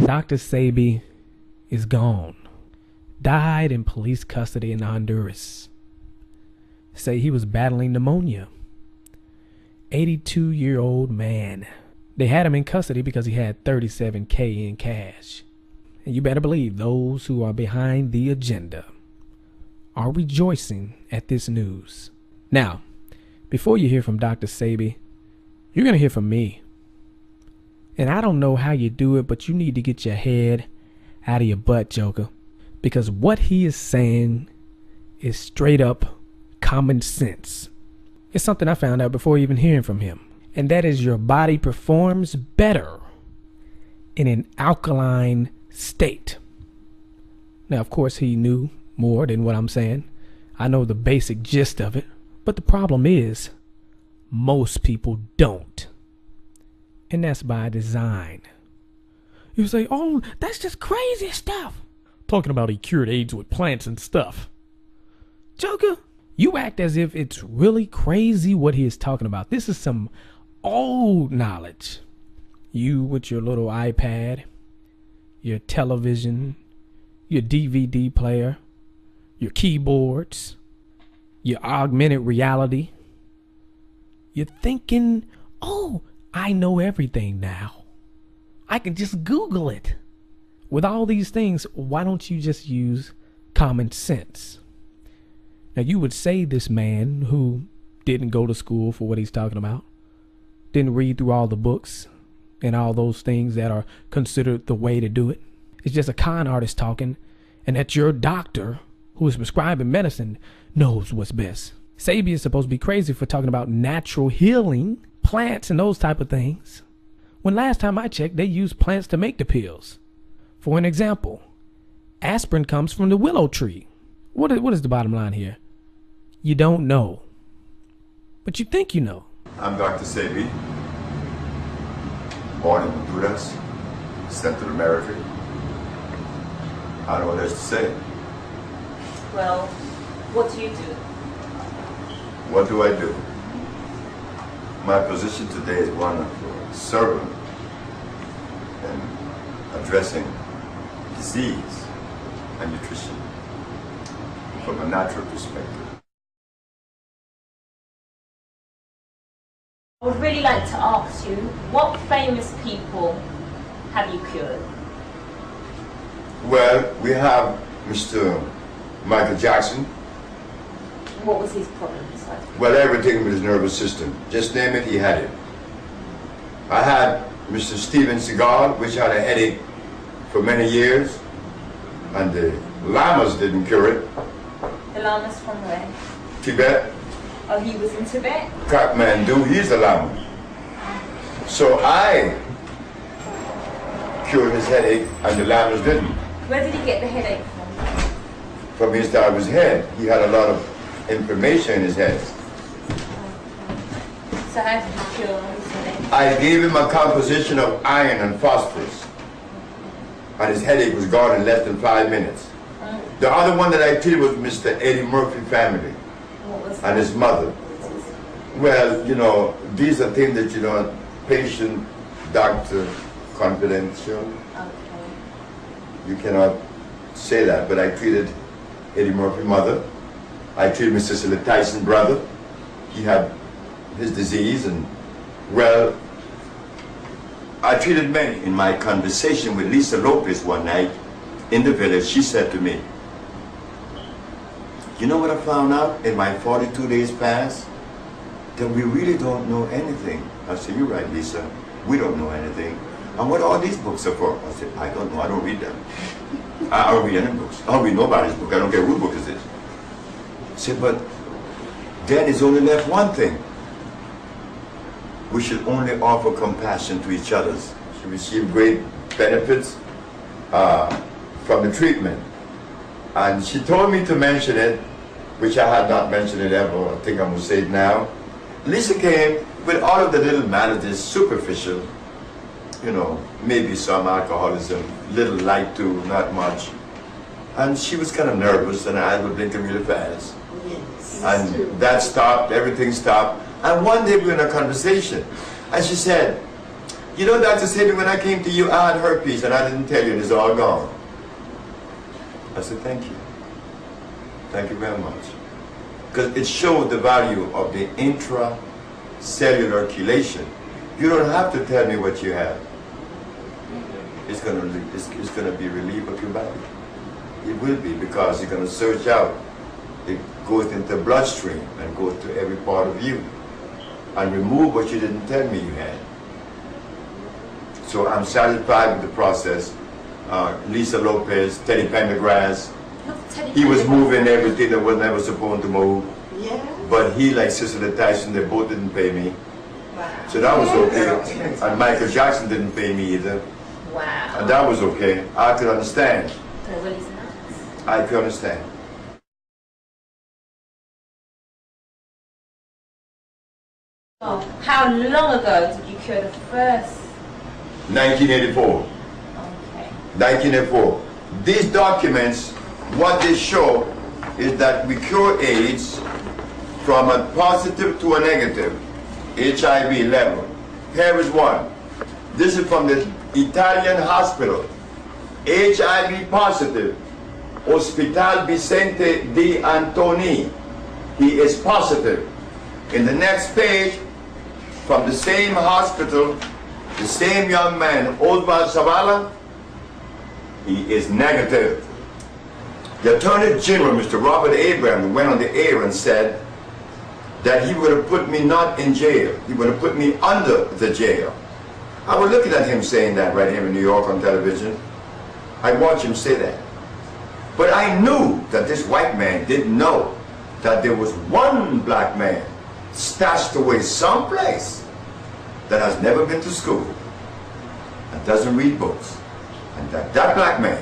Dr. Sebi is gone. Died in police custody in Honduras. Say he was battling pneumonia. 82-year-old man. They had him in custody because he had $37K in cash. And you better believe those who are behind the agenda are rejoicing at this news. Now, before you hear from Dr. Sebi, you're going to hear from me. And I don't know how you do it, but you need to get your head out of your butt, Joker. Because what he is saying is straight up common sense. It's something I found out before even hearing from him. And that is your body performs better in an alkaline state. Now, of course, he knew more than what I'm saying. I know the basic gist of it. But the problem is, most people don't. And that's by design. You say, oh, that's just crazy stuff. Talking about he cured AIDS with plants and stuff. Joker, you act as if it's really crazy what he is talking about. This is some old knowledge. You with your little iPad, your television, your DVD player, your keyboards, your augmented reality. You're thinking, oh, I know everything now. I can just Google it. With all these things, why don't you just use common sense? Now, you would say this man who didn't go to school for what he's talking about, didn't read through all the books and all those things that are considered the way to do it. It's just a con artist talking, and that your doctor who is prescribing medicine knows what's best. Sebi is supposed to be crazy for talking about natural healing, plants and those type of things. When last time I checked, they used plants to make the pills. For an example, aspirin comes from the willow tree. What is the bottom line here? You don't know, but you think you know. I'm Dr. Sebi, born in Honduras, Central America. I don't know what else to say. Well, what do you do? What do I do? My position today is one of servant and addressing disease and nutrition from a natural perspective. I would really like to ask you, what famous people have you cured? Well, we have Mr. Michael Jackson. What was his problem besides? Well, everything with his nervous system. Just name it, he had it. I had Mr. Steven Seagal, which had a headache for many years, and the llamas didn't cure it. The llamas from where? Tibet. Oh, he was in Tibet? Kathmandu, he's a llama. So I cured his headache, and the llamas didn't. Where did he get the headache from? From inside of his head. He had a lot of inflammation in his head. So how did you cure his headache? I gave him a composition of iron and phosphorus, and his headache was gone in less than 5 minutes. The other one that I treated was Mr. Eddie Murphy family and his mother. Well, you know, these are things that, you know, patient, doctor, confidential. Okay. You cannot say that, but I treated Eddie Murphy's mother. I treated Mr. Cicely Tyson's brother. He had his disease, and well, I treated many. In my conversation with Lisa Lopez one night in the village, she said to me, you know what I found out in my 42 days fast? That we really don't know anything. I said, you're right, Lisa. We don't know anything. And what all these books are for? I said, I don't know. I don't read them. I don't read any books. I don't read nobody's book. I don't care whose book is this. I said, but then it's only left one thing. We should only offer compassion to each other. She received great benefits from the treatment. And she told me to mention it, which I had not mentioned it ever. I think I'm going to say it now. Lisa came with all of the little maladies, superficial, you know, maybe some alcoholism, little light too, not much. And she was kind of nervous, and I was blinking really fast. Yes. And that stopped, everything stopped. And one day we were in a conversation, and she said, You know, Dr. Sebi, when I came to you, I had herpes and I didn't tell you, and it's all gone. I said, thank you. Thank you very much. Because it showed the value of the intracellular chelation. You don't have to tell me what you have. It's gonna be relief of your body. It will be, because you're gonna search out. It goes into the bloodstream and goes to every part of you and remove what you didn't tell me you had. So I'm satisfied with the process. Lisa Lopez, Teddy Pendergrass, he was moving everything that was never supposed to move. Yeah. But he, like Cicely Tyson, they both didn't pay me. Wow. So that was okay. And Michael Jackson didn't pay me either. Wow. And that was okay. I could understand. So Willie's nuts. I could understand. Oh, how long ago did you cure the first? 1984. Okay. 1984. These documents, what they show is that we cure AIDS from a positive to a negative HIV level. Here is one. This is from the Italian hospital. HIV positive, Hospital Vicente di Antoni. He is positive. In the next page, from the same hospital, the same young man, Oswald Zavala, he is negative. The Attorney General, Mr. Robert Abraham, went on the air and said that he would have put me not in jail. He would have put me under the jail. I was looking at him saying that right here in New York on television. I watched him say that. But I knew that this white man didn't know that there was one black man stashed away someplace that has never been to school and doesn't read books. And that black man,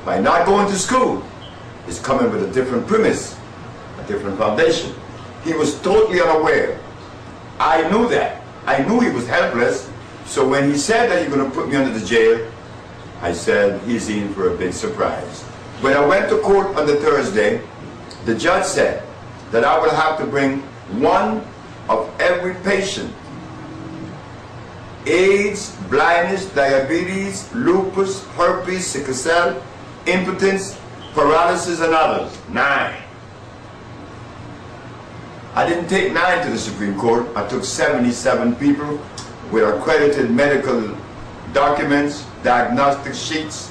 by not going to school, is coming with a different premise, a different foundation. He was totally unaware. I knew that. I knew he was helpless. So when he said that he's going to put me under the jail, I said he's in for a big surprise. When I went to court on the Thursday, the judge said that I will have to bring one of every patient. AIDS, blindness, diabetes, lupus, herpes, sickle cell, impotence, paralysis, and others. 9. I didn't take 9 to the Supreme Court. I took 77 people with accredited medical documents, diagnostic sheets,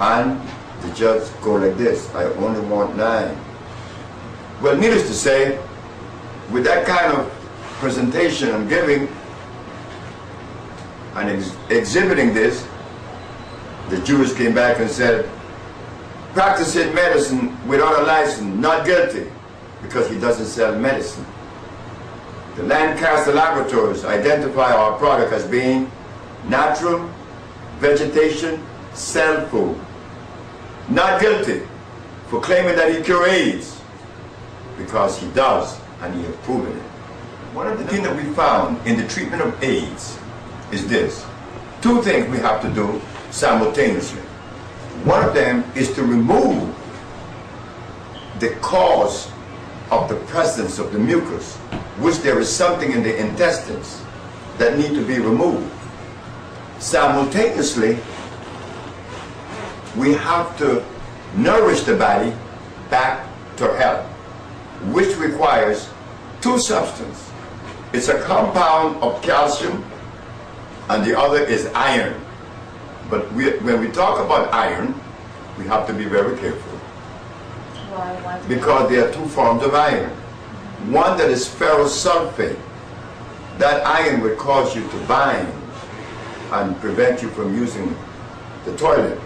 and the judge go like this: I only want 9. Well, needless to say, with that kind of presentation I'm giving and exhibiting this, the jurors came back and said, practicing medicine without a license, not guilty, because he doesn't sell medicine. The Lancaster laboratories identify our product as being natural vegetation cell food. Not guilty for claiming that he cures AIDS, because he does, and he has proven it. One of the things that we found in the treatment of AIDS is this. 2 things we have to do simultaneously. One of them is to remove the cause of the presence of the mucus, which there is something in the intestines that need to be removed. Simultaneously, we have to nourish the body back to health, which requires 2 substances. It's a compound of calcium and the other is iron. But when we talk about iron, we have to be very careful. Why? Because there are 2 forms of iron. One that is ferrosulfate. That iron would cause you to bind and prevent you from using the toilet.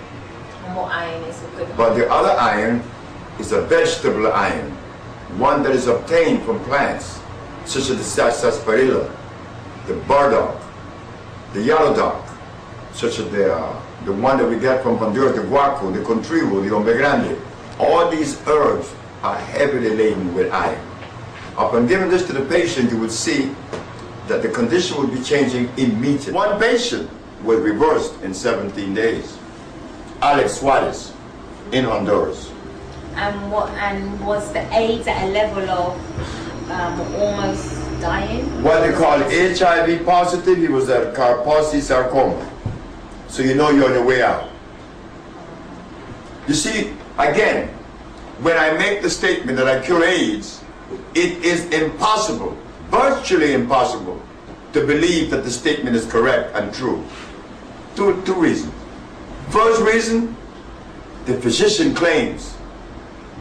And what iron is a good? But the other iron is a vegetable iron, one that is obtained from plants, such as the sarsaparilla, the burdock, the yellow dock, such as the one that we get from Honduras, the guaco, the contribu, the hombre grande. All these herbs are heavily laden with iron. Upon giving this to the patient, you would see that the condition would be changing immediately. One patient was reversed in 17 days. Alex Suarez in Honduras. And was the AIDS at a level of almost dying? what they call HIV positive. He was a Kaposi sarcoma. So you know you're on your way out. You see, again, when I make the statement that I cure AIDS, it is impossible, virtually impossible, to believe that the statement is correct and true. Two reasons. First reason, the physician claims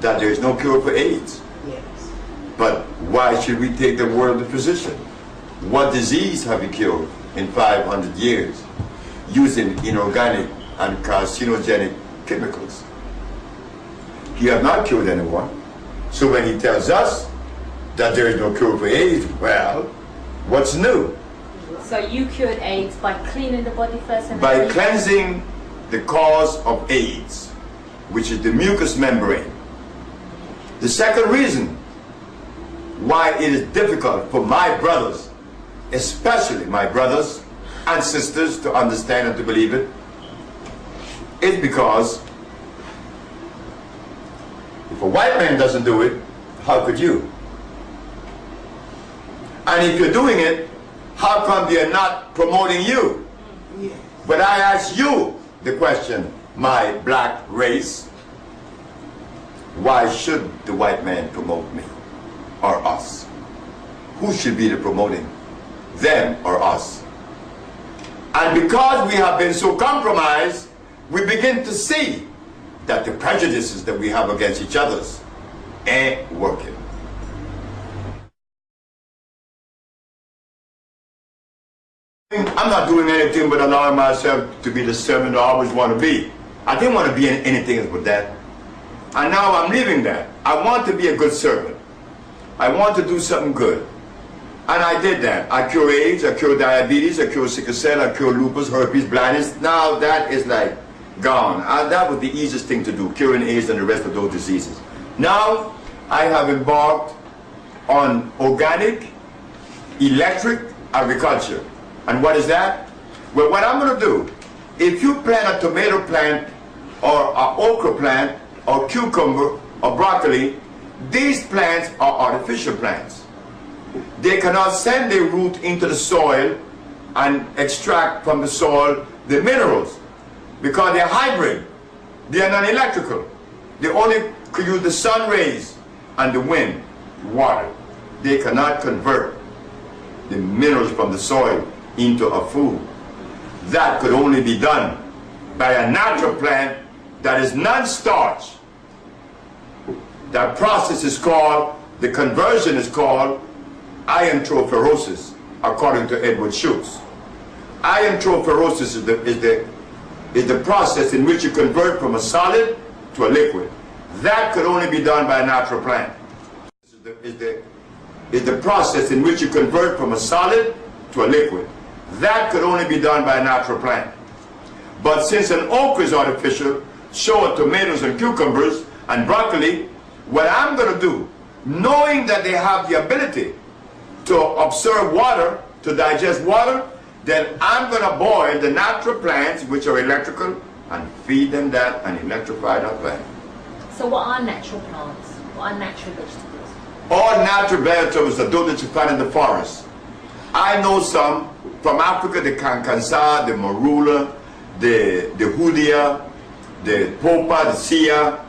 that there is no cure for AIDS. Yes. But why should we take the word of the physician? What disease have you cured in 500 years using inorganic and carcinogenic chemicals? He has not cured anyone. So when he tells us that there is no cure for AIDS, well, what's new? So you cured AIDS by cleaning the body first and By then cleansing the cause of AIDS, which is the mucous membrane. The second reason why it is difficult for my brothers, especially my brothers and sisters, to understand and to believe it, is because if a white man doesn't do it, how could you? And if you're doing it, how come they're not promoting you? Yes. But I ask you the question, my black race, why should the white man promote me or us? Who should be the promoting, them or us? And because we have been so compromised, we begin to see that the prejudices that we have against each other ain't working. I'm not doing anything but allowing myself to be the servant I always want to be. I didn't want to be anything but that. And now I'm leaving that. I want to be a good servant. I want to do something good. And I did that. I cure AIDS, I cure diabetes, I cure sickle cell, I cure lupus, herpes, blindness. Now that is like gone. That was the easiest thing to do, curing AIDS and the rest of those diseases. Now I have embarked on organic, electric agriculture. And what is that? Well, what I'm going to do, if you plant a tomato plant or an okra plant or cucumber or broccoli, these plants are artificial plants. They cannot send their root into the soil and extract from the soil the minerals because they're hybrid. They are non-electrical. They only could use the sun rays and the wind, water. They cannot convert the minerals from the soil into a food. That could only be done by a natural plant that is non-starch. That process is called, the conversion is called iontrophoresis, according to Edward Schultz. Iontrophoresis is the process in which you convert from a solid to a liquid. That could only be done by a natural plant. Is the process in which you convert from a solid to a liquid. That could only be done by a natural plant. But since an okra is artificial, so are tomatoes and cucumbers and broccoli, what I'm going to do, knowing that they have the ability to absorb water, to digest water, then I'm going to boil the natural plants, which are electrical, and feed them that and electrify that plant. So what are natural plants? What are natural vegetables? All natural vegetables are those that you find in the forest. I know some from Africa, the cancansa, the marula, the judia, the popa, the sia.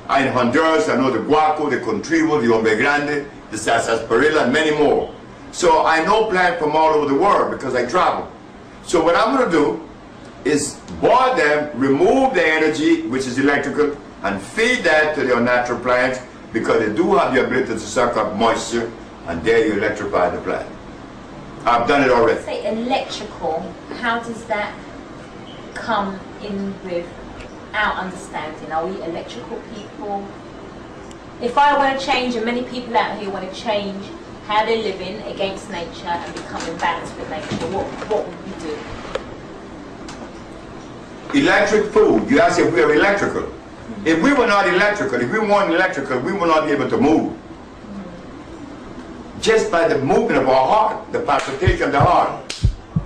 In Honduras, I know the guaco, the contribo, the hombre grande, the sarsaparilla, and many more. So I know plants from all over the world because I travel. So what I'm going to do is boil them, remove the energy, which is electrical, and feed that to their natural plants because they do have the ability to suck up moisture, and there you electrify the plant. I've done it already. Say electrical, how does that come in with our understanding? Are we electrical people? If I want to change, and many people out here want to change how they're living against nature and become in balance with nature, what would we do? Electric food, you ask if we are electrical. If we were not electrical, if we weren't electrical, we would not be able to move. Just by the movement of our heart, the palpitation of the heart,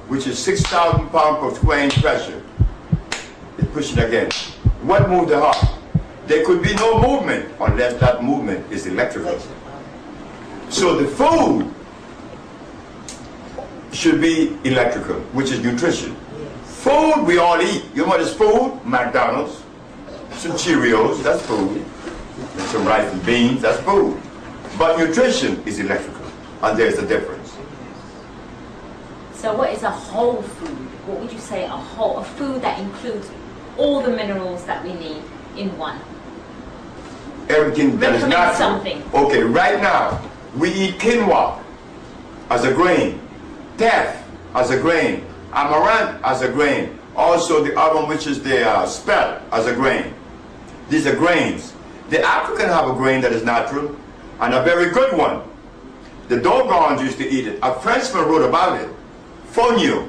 which is 6,000 pounds per square inch pressure, is pushing again. What moves the heart? There could be no movement unless that movement is electrical. So the food should be electrical, which is nutrition. Food we all eat. You know what is food? McDonald's, some Cheerios, that's food. And some rice and beans, that's food. But nutrition is electrical, and there's a difference. So what is a whole food? What would you say a food that includes all the minerals that we need in one? Everything that is Recommend natural. something. Okay, right now, we eat quinoa as a grain, teff as a grain, amaranth as a grain, also the other one which is the spelt as a grain. These are grains. The African have a grain that is natural, and a very good one. The Dogons used to eat it. A Frenchman wrote about it. Fonio.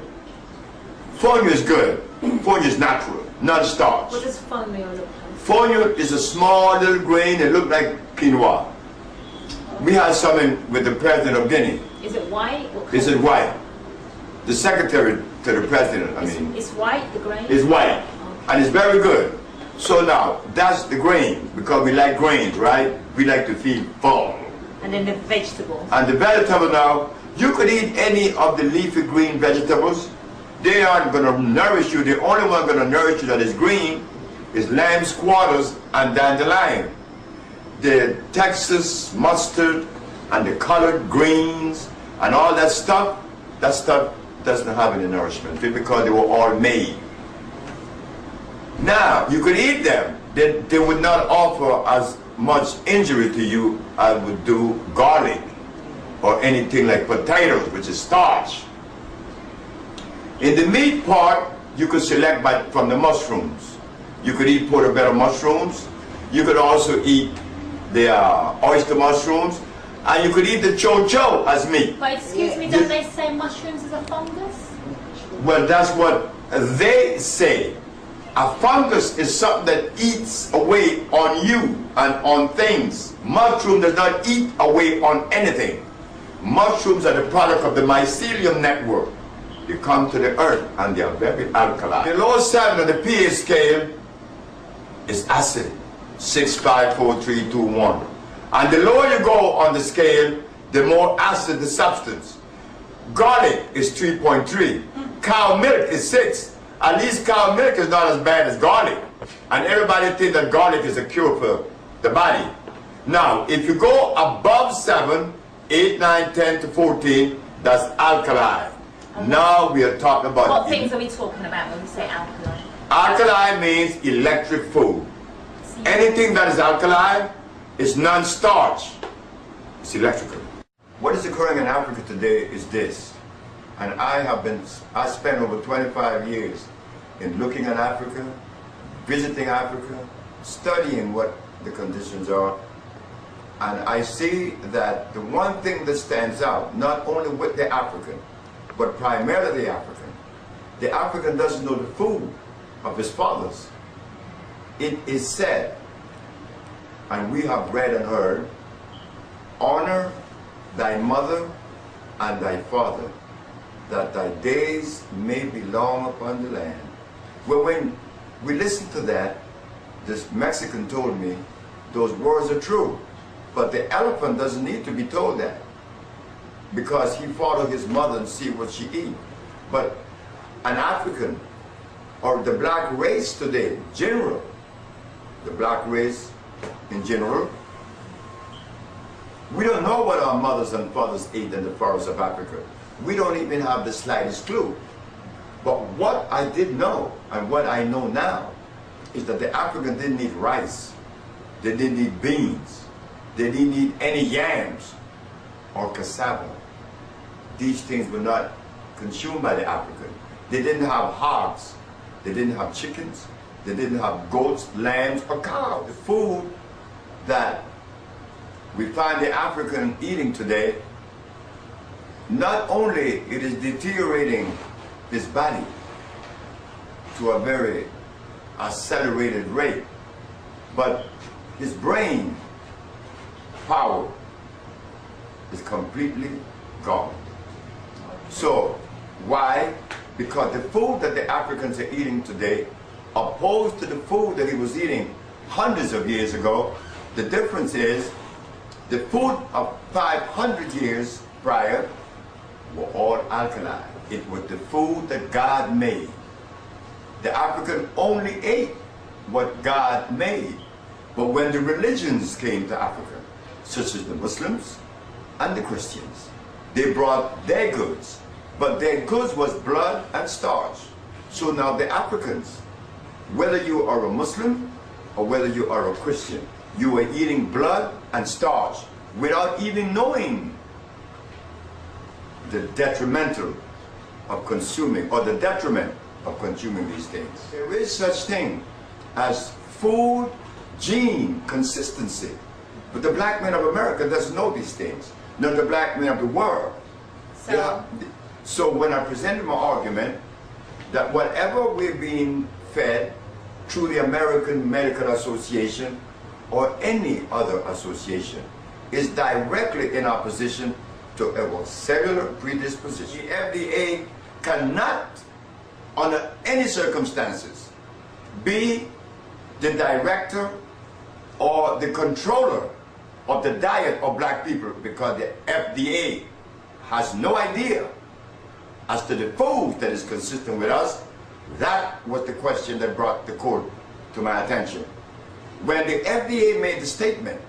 Fonio is good. Fonio is natural, not starch. What does fonio look like? Fonio is a small little grain that look like quinoa. We had something with the president of Guinea. Is it white? Is it white? The secretary to the president, It's white, the grain? It's white, Okay. and it's very good. So now, that's the grain, because we like grains, right? We like to feel full. And then the vegetables. And the vegetable now, you could eat any of the leafy green vegetables. They aren't going to nourish you. The only one going to nourish you that is green is lamb's quarters and dandelion. The Texas mustard and the colored greens and all that stuff doesn't have any nourishment because they were all made. Now, you could eat them. They would not offer as much injury to you as would do garlic or anything like potatoes, which is starch. In the meat part, you could select from the mushrooms. You could eat portobello mushrooms. You could also eat the oyster mushrooms. And you could eat the chow as meat. But excuse me, don't they say mushrooms is a fungus? Well, that's what they say. A fungus is something that eats away on you and on things. Mushroom does not eat away on anything. Mushrooms are the product of the mycelium network. They come to the earth and they are very alkaline. The lowest 7 on the pH scale is acid, 6, 5, 4, 3, 2, 1. And the lower you go on the scale, the more acid the substance. Garlic is 3.3. Cow milk is 6. At least cow milk is not as bad as garlic. And everybody thinks that garlic is a cure for the body. Now, if you go above 7, 8, 9, 10 to 14, that's alkali. Now we are talking about... What things are we talking about when we say alkali? Alkali means electric food. Anything that is alkali is non-starch. It's electrical. What is occurring in Africa today is this. And I spent over 25 years in looking at Africa, visiting Africa, studying what the conditions are. And I see that the one thing that stands out, not only with the African, but primarily the African doesn't know the food of his fathers. It is said, and we have read and heard, honor thy mother and thy father, that thy days may be long upon the land. Well, when we listen to that, this Mexican told me, those words are true. But the elephant doesn't need to be told that, because he followed his mother and see what she eat. But an African, or the black race today, general, the black race in general, we don't know what our mothers and fathers ate in the forests of Africa. We don't even have the slightest clue. But what I did know, and what I know now, is that the African didn't eat rice. They didn't eat beans. They didn't eat any yams or cassava. These things were not consumed by the African. They didn't have hogs. They didn't have chickens. They didn't have goats, lambs, or cows. The food that we find the African eating today, not only it is deteriorating his body to a very accelerated rate, but his brain power is completely gone. So, why? Because the food that the Africans are eating today, opposed to the food that he was eating hundreds of years ago, the difference is the food of 500 years prior were all alkali. It was the food that God made. The African only ate what God made. But when the religions came to Africa, such as the Muslims and the Christians, they brought their goods. But their goods was blood and starch. So now the Africans, whether you are a Muslim or whether you are a Christian, you are eating blood and starch without even knowing the detrimental of consuming, or the detriment of consuming these things. There is such thing as food gene consistency. But the black man of America doesn't know these things, nor the black man of the world. So when I presented my argument that whatever we're being fed through the American Medical Association or any other association is directly in opposition to our cellular predisposition. The FDA cannot, under any circumstances, be the director or the controller of the diet of black people, because the FDA has no idea as to the food that is consistent with us. That was the question that brought the court to my attention. When the FDA made the statement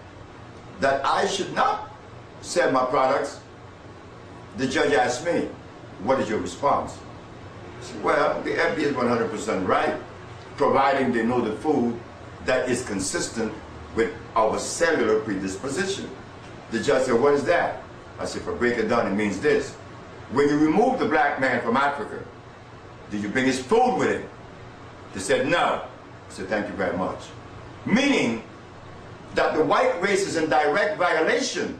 that I should not sell my products, the judge asked me, what is your response? I said, well, the FDA is 100% right, providing they know the food that is consistent with our cellular predisposition. The judge said, what is that? I said, if I break it down, it means this. When you remove the black man from Africa, did you bring his food with him? They said, no. I said, thank you very much. Meaning that the white race is in direct violation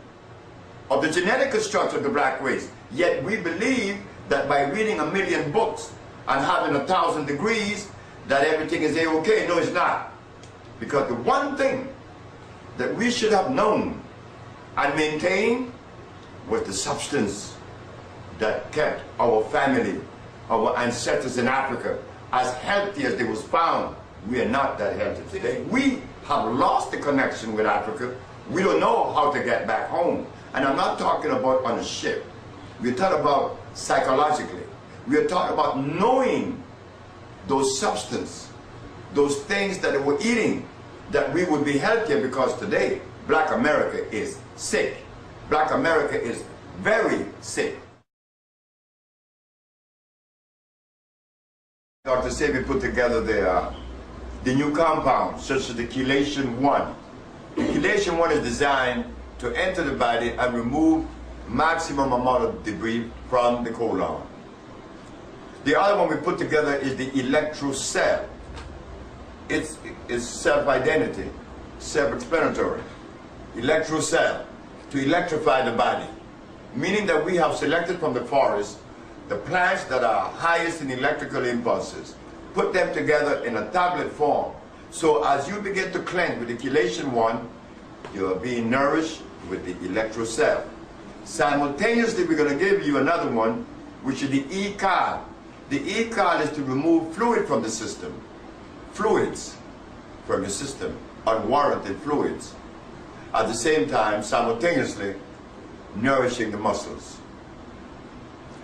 of the genetic structure of the black race. Yet we believe that by reading 1 million books and having 1,000 degrees, that everything is A-okay. No, it's not. Because the one thing that we should have known and maintained was the substance that kept our family, our ancestors in Africa, as healthy as they was found. We are not that healthy today. We have lost the connection with Africa. We don't know how to get back home. And I'm not talking about on a ship. We're talking about psychologically. We're talking about knowing those substances, those things that they were eating, that we would be healthier, because today, black America is sick. Black America is very sick. Dr. Sebi put together the new compound, such as the chelation 1. The chelation 1 is designed to enter the body and remove maximum amount of debris from the colon. The other one we put together is the electrocell. It's self-identity, self-explanatory. Electrocell, to electrify the body. Meaning that we have selected from the forest the plants that are highest in electrical impulses, put them together in a tablet form. So as you begin to cleanse with the chelation 1, you are being nourished with the electrocell. Simultaneously, we're going to give you another one, which is the E-card. The E-card is to remove fluid from the system. Fluids from your system, unwarranted fluids. At the same time, simultaneously, nourishing the muscles.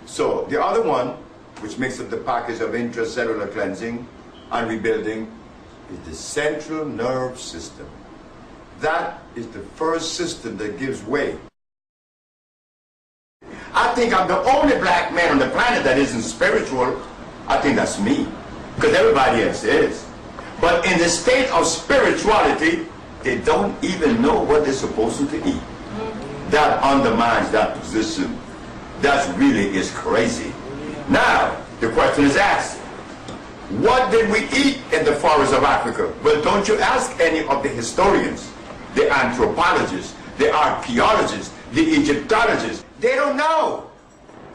So the other one, which makes up the package of intracellular cleansing and rebuilding, is the central nerve system. That is the first system that gives way. I think I'm the only black man on the planet that isn't spiritual. I think that's me, because everybody else is. But in the state of spirituality, they don't even know what they're supposed to eat. That undermines that position. That really is crazy. Now, the question is asked, what did we eat in the forests of Africa? Well, don't you ask any of the historians, the anthropologists, the archaeologists, the Egyptologists. They don't know.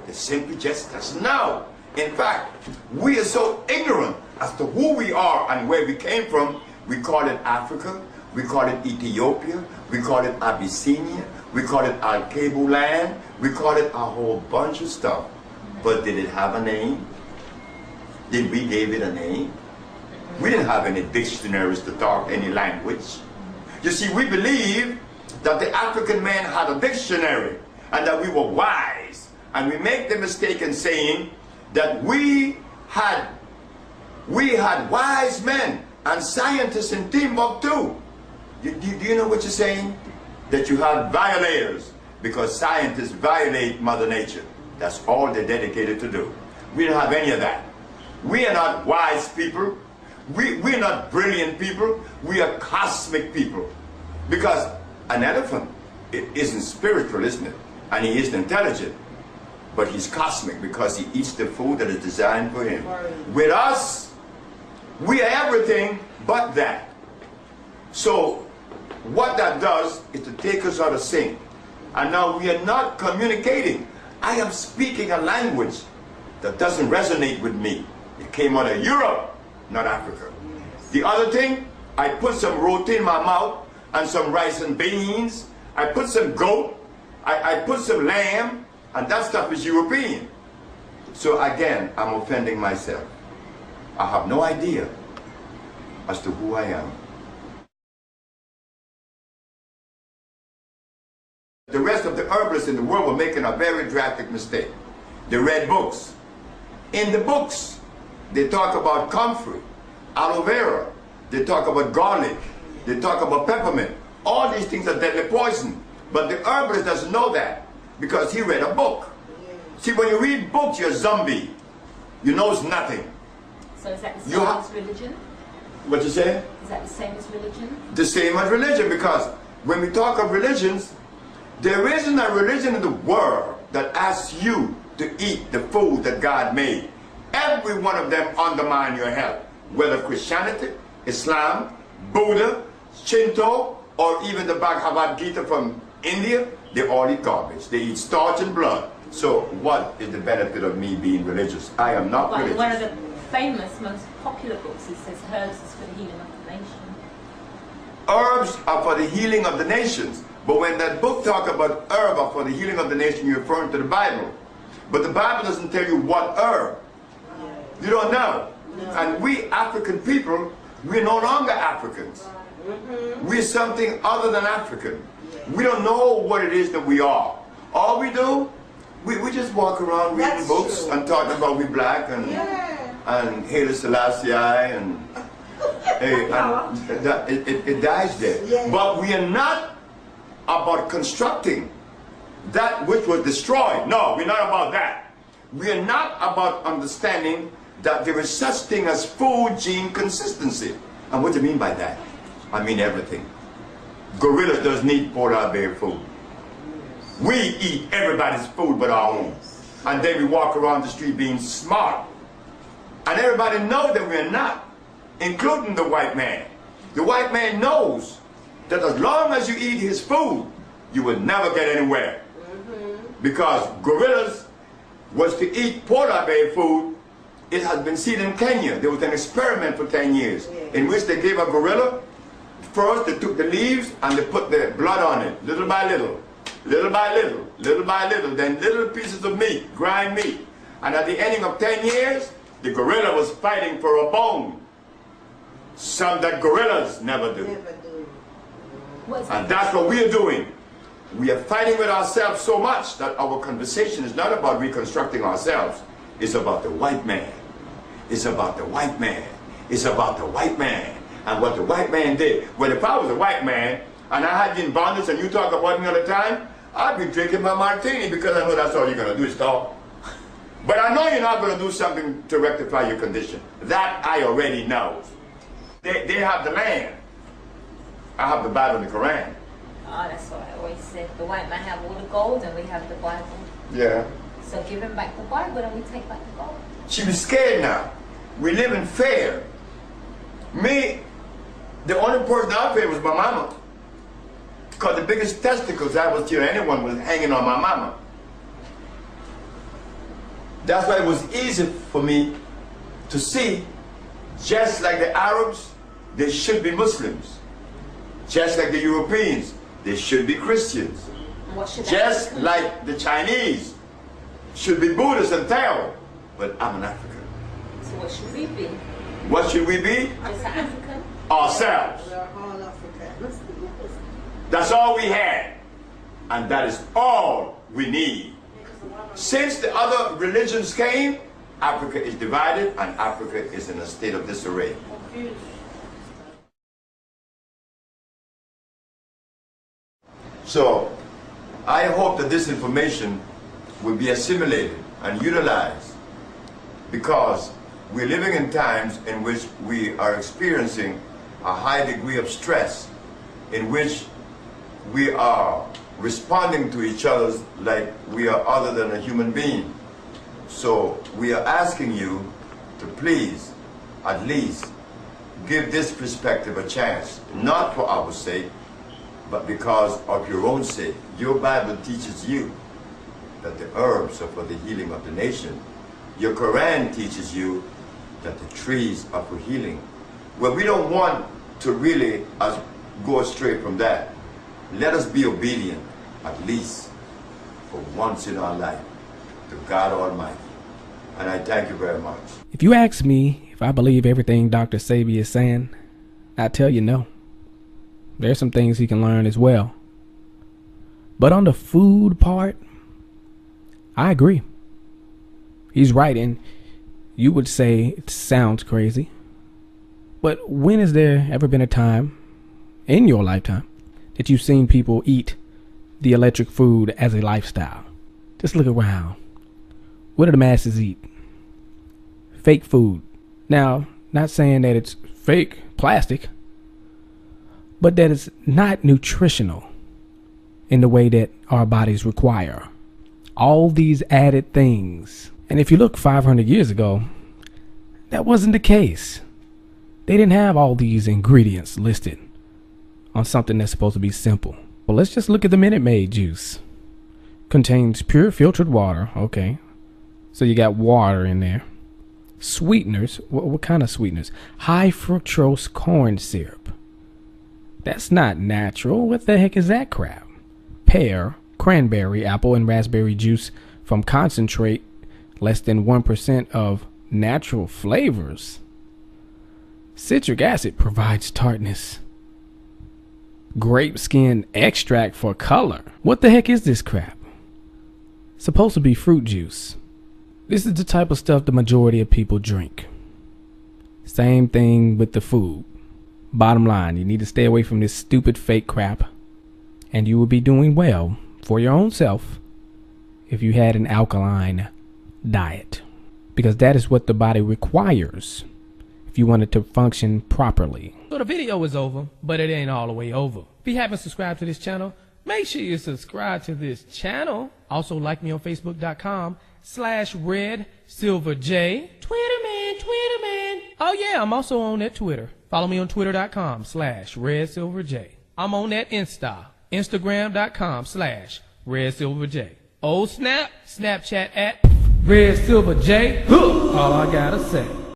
They simply just doesn't know. In fact, we are so ignorant as to who we are and where we came from. We call it Africa, we call it Ethiopia, we call it Abyssinia, we call it Al-Kabu land, we call it a whole bunch of stuff. But did it have a name? Did we give it a name? We didn't have any dictionaries to talk any language. You see, we believe that the African man had a dictionary and that we were wise And we make the mistake in saying that we had wise men and scientists in Timbuktu. Do you know what you're saying? That you have violators, because scientists violate Mother Nature. That's all they're dedicated to do. We don't have any of that. We are not wise people. We're not brilliant people. We are cosmic people. Because an elephant isn't spiritual, isn't it? And he isn't intelligent. But he's cosmic because he eats the food that is designed for him. With us, we are everything but that. So what that does is to take us out of sync. And now we are not communicating. I am speaking a language that doesn't resonate with me. It came out of Europe, not Africa. The other thing, I put some roti in my mouth and some rice and beans. I put some goat. I put some lamb. And that stuff is European. So again, I'm offending myself. I have no idea as to who I am. The rest of the herbalists in the world were making a very drastic mistake. They read books. In the books, they talk about comfrey, aloe vera, they talk about garlic, they talk about peppermint. All these things are deadly poison. But the herbalist doesn't know that because he read a book. See, when you read books, you're a zombie. You knows nothing. So is that the same as religion? What you say? Is that the same as religion? The same as religion, because when we talk of religions, there isn't a religion in the world that asks you to eat the food that God made. Every one of them undermine your health. Whether Christianity, Islam, Buddha, Shinto, or even the Bhagavad Gita from India, they all eat garbage. They eat starch and blood. So what is the benefit of me being religious? I am not religious. One of the famous, most popular books, it says herbs is for the healing of the nation. Herbs are for the healing of the nations. But when that book talks about herb are for the healing of the nation, you're referring to the Bible. But the Bible doesn't tell you what herb. You don't know. And we African people, we're no longer Africans. We're something other than African. We don't know what it is that we are. All we do, we just walk around reading books and talking about we black and Haile Selassie and it dies there. But we are not about constructing that which was destroyed. No, we're not about that. We are not about understanding that there is such thing as food gene consistency. And what do you mean by that? I mean everything. Gorillas doesn't eat polar bear food. We eat everybody's food but our own. And then we walk around the street being smart. And everybody knows that we're not, including the white man. The white man knows that as long as you eat his food, you will never get anywhere. Because gorillas was to eat polar bear food. It has been seen in Kenya. There was an experiment for 10 years in which they gave a gorilla, first they took the leaves and they put the blood on it, little by little, little by little, little by little, then little pieces of meat, grind meat. And at the ending of 10 years, the gorilla was fighting for a bone. Some that gorillas never do. And that's what we are doing. We are fighting with ourselves so much that our conversation is not about reconstructing ourselves. It's about the white man. It's about the white man. It's about the white man. And what the white man did. Well, if I was a white man, and I had you in bondage and you talk about me all the time, I'd be drinking my martini because I know that's all you're going to do is talk. But I know you're not going to do something to rectify your condition. That I already know. They have the land. I have the Bible and the Quran. Oh, that's what I always said. The white man have all the gold and we have the Bible. Yeah. So give him back the Bible and we take back the gold. She be scared now. We live in fear. Me, the only person I feared was my mama. Because the biggest testicles I was to anyone was hanging on my mama. That's why it was easy for me to see, just like the Arabs, they should be Muslims. Just like the Europeans, they should be Christians. Just like the Chinese should be Buddhists and Tao. But I'm an African. So what should we be? What should we be? Just an African? Ourselves. We're all Africans. That's all we had. And that is all we need. Since the other religions came, Africa is divided and Africa is in a state of disarray. So, I hope that this information will be assimilated and utilized, because we're living in times in which we are experiencing a high degree of stress, in which we are responding to each other like we are other than a human being. So we are asking you to please, at least, give this perspective a chance, not for our sake, but because of your own sake. Your Bible teaches you that the herbs are for the healing of the nation. Your Quran teaches you that the trees are for healing. Well, we don't want to really go astray from that. Let us be obedient, at least for once in our life, to God Almighty. And I thank you very much. If you ask me if I believe everything Dr. Sebi is saying, I tell you no. There's some things he can learn as well. But on the food part, I agree. He's right, and you would say it sounds crazy. But when has there ever been a time in your lifetime that you've seen people eat the electric food as a lifestyle? Just look around. What do the masses eat? Fake food. Now, not saying that it's fake plastic, but that it's not nutritional in the way that our bodies require. All these added things. And if you look 500 years ago, that wasn't the case. They didn't have all these ingredients listed on something that's supposed to be simple. Well, let's just look at the Minute Maid juice. Contains pure filtered water. Okay. So you got water in there. Sweeteners. What kind of sweeteners? High fructose corn syrup. That's not natural. What the heck is that crap? Pear, cranberry, apple, and raspberry juice from concentrate, less than 1% of natural flavors. Citric acid provides tartness. Grape skin extract for color. What the heck is this crap? Supposed to be fruit juice. This is the type of stuff the majority of people drink. Same thing with the food. Bottom line, you need to stay away from this stupid fake crap, and you will be doing well for your own self if you had an alkaline diet, because that is what the body requires if you want it to function properly. So the video is over, but it ain't all the way over. If you haven't subscribed to this channel, make sure you subscribe to this channel. Also like me on Facebook.com/RedSilverJ. Twitter man. Oh yeah, I'm also on that Twitter. Follow me on Twitter.com/RedSilverJ. I'm on that Instagram.com/RedSilverJ. Oh snap, Snapchat @RedSilverJ. All I gotta say.